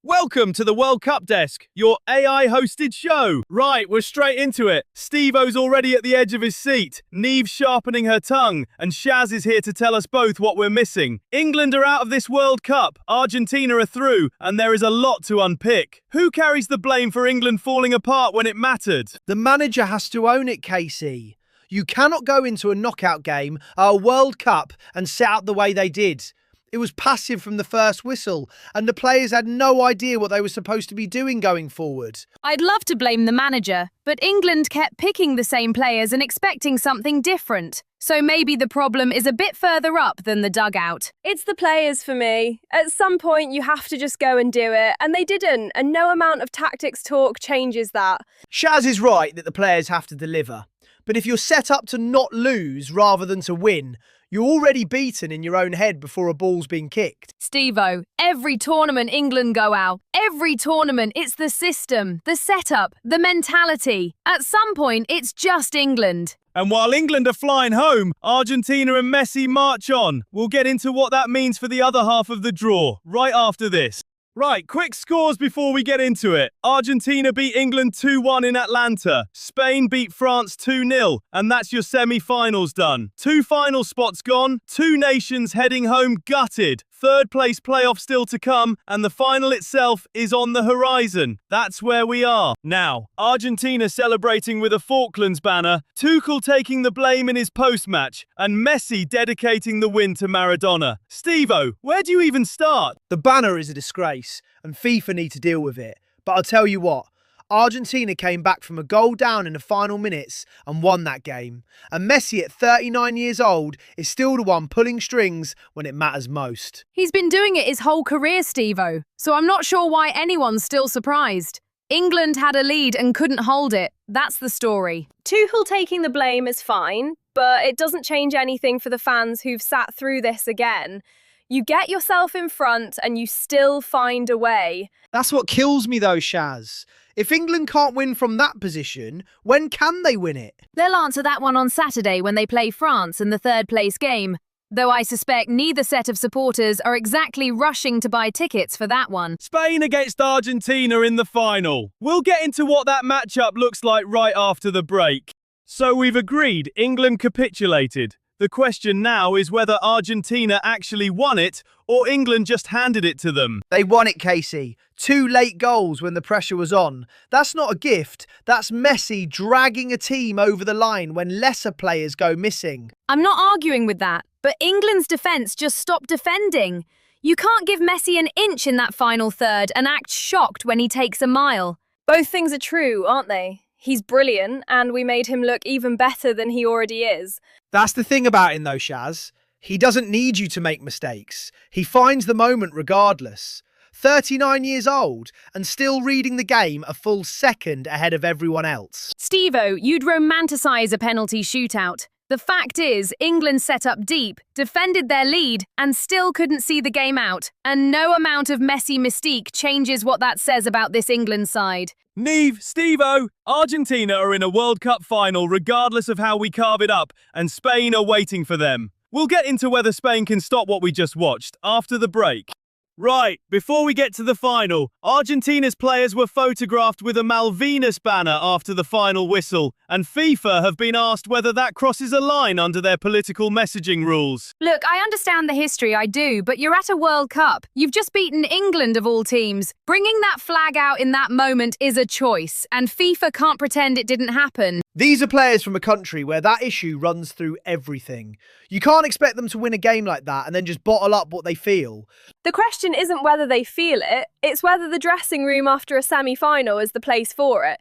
Welcome to the World Cup Desk, your AI-hosted show. Right, we're straight into it. Steve-O's already at the edge of his seat, Neve's sharpening her tongue, and Shaz is here to tell us both what we're missing. England are out of this World Cup, Argentina are through, and there is a lot to unpick. Who carries the blame for England falling apart when it mattered? The manager has to own it, Casey. You cannot go into a knockout game, a World Cup, and set out the way they did. It was passive from the first whistle, and the players had no idea what they were supposed to be doing going forward. I'd love to blame the manager, but England kept picking the same players and expecting something different. So maybe the problem is a bit further up than the dugout. It's the players for me. At some point, you have to just go and do it, and they didn't, and no amount of tactics talk changes that. Shaz is right that the players have to deliver, but if you're set up to not lose rather than to win, you're already beaten in your own head before a ball's been kicked. Steve-O, every tournament England go out. Every tournament, it's the system, the setup, the mentality. At some point, it's just England. And while England are flying home, Argentina and Messi march on. We'll get into what that means for the other half of the draw, right after this. Right, quick scores before we get into it. Argentina beat England 2-1 in Atlanta. Spain beat France 2-0, and that's your semi-finals done. 2 final spots gone, 2 nations heading home gutted. Third place playoff still to come, and the final itself is on the horizon. That's where we are. Now, Argentina celebrating with a Falklands banner, Tuchel taking the blame in his post-match, and Messi dedicating the win to Maradona. Steve-O, where do you even start? The banner is a disgrace, and FIFA need to deal with it. But I'll tell you what, Argentina came back from a goal down in the final minutes and won that game. And Messi at 39 years old is still the one pulling strings when it matters most. He's been doing it his whole career, Steve-O, so I'm not sure why anyone's still surprised. England had a lead and couldn't hold it. That's the story. Tuchel taking the blame is fine, but it doesn't change anything for the fans who've sat through this again. You get yourself in front and you still find a way. That's what kills me though, Shaz. If England can't win from that position, when can they win it? They'll answer that one on Saturday when they play France in the third-place game, though I suspect neither set of supporters are exactly rushing to buy tickets for that one. Spain against Argentina in the final. We'll get into what that matchup looks like right after the break. So we've agreed England capitulated. The question now is whether Argentina actually won it or England just handed it to them. They won it, Casey. 2 late goals when the pressure was on. That's not a gift. That's Messi dragging a team over the line when lesser players go missing. I'm not arguing with that, but England's defence just stopped defending. You can't give Messi an inch in that final third and act shocked when he takes a mile. Both things are true, aren't they? He's brilliant, and we made him look even better than he already is. That's the thing about him though, Shaz. He doesn't need you to make mistakes. He finds the moment regardless. 39 years old and still reading the game a full second ahead of everyone else. Steve-O, you'd romanticise a penalty shootout. The fact is, England set up deep, defended their lead, and still couldn't see the game out. And no amount of Messi mystique changes what that says about this England side. Neve, Steve-O, Argentina are in a World Cup final regardless of how we carve it up, and Spain are waiting for them. We'll get into whether Spain can stop what we just watched after the break. Right, before we get to the final, Argentina's players were photographed with a Malvinas banner after the final whistle, and FIFA have been asked whether that crosses a line under their political messaging rules. Look, I understand the history, I do, but you're at a World Cup. You've just beaten England of all teams. Bringing that flag out in that moment is a choice, and FIFA can't pretend it didn't happen. These are players from a country where that issue runs through everything. You can't expect them to win a game like that and then just bottle up what they feel. The question isn't whether they feel it, it's whether the dressing room after a semi-final is the place for it.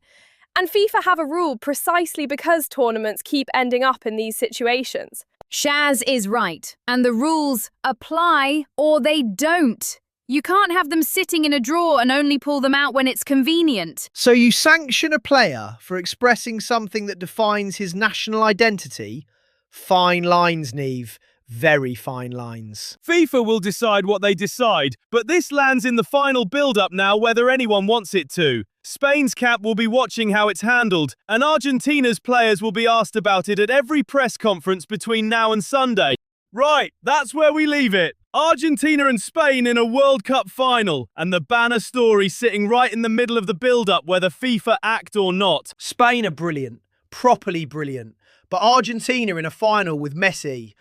And FIFA have a rule precisely because tournaments keep ending up in these situations. Shaz is right, and the rules apply or they don't. You can't have them sitting in a drawer and only pull them out when it's convenient. So you sanction a player for expressing something that defines his national identity? Fine lines, Neve. Very fine lines. FIFA will decide what they decide, but this lands in the final build-up now whether anyone wants it to. Spain's cap will be watching how it's handled, and Argentina's players will be asked about it at every press conference between now and Sunday. Right, that's where we leave it. Argentina and Spain in a World Cup final, and the banner story sitting right in the middle of the build-up whether FIFA act or not. Spain are brilliant, properly brilliant. But Argentina in a final with Messi,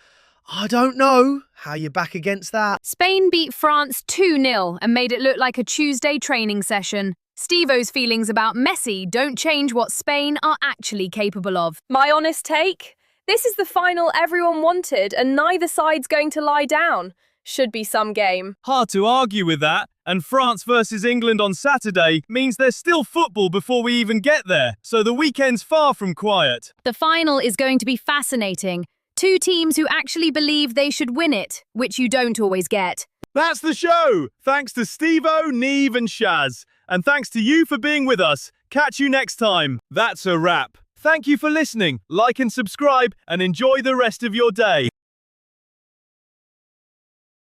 I don't know how you're back against that. Spain beat France 2-0 and made it look like a Tuesday training session. Steve-O's feelings about Messi don't change what Spain are actually capable of. My honest take? This is the final everyone wanted, and neither side's going to lie down. Should be some game. Hard to argue with that, and France versus England on Saturday means there's still football before we even get there, so the weekend's far from quiet. The final is going to be fascinating. Two teams who actually believe they should win it, which you don't always get. That's the show! Thanks to Steve-O, Neve and Shaz. And thanks to you for being with us. Catch you next time. That's a wrap. Thank you for listening. Like and subscribe, and enjoy the rest of your day.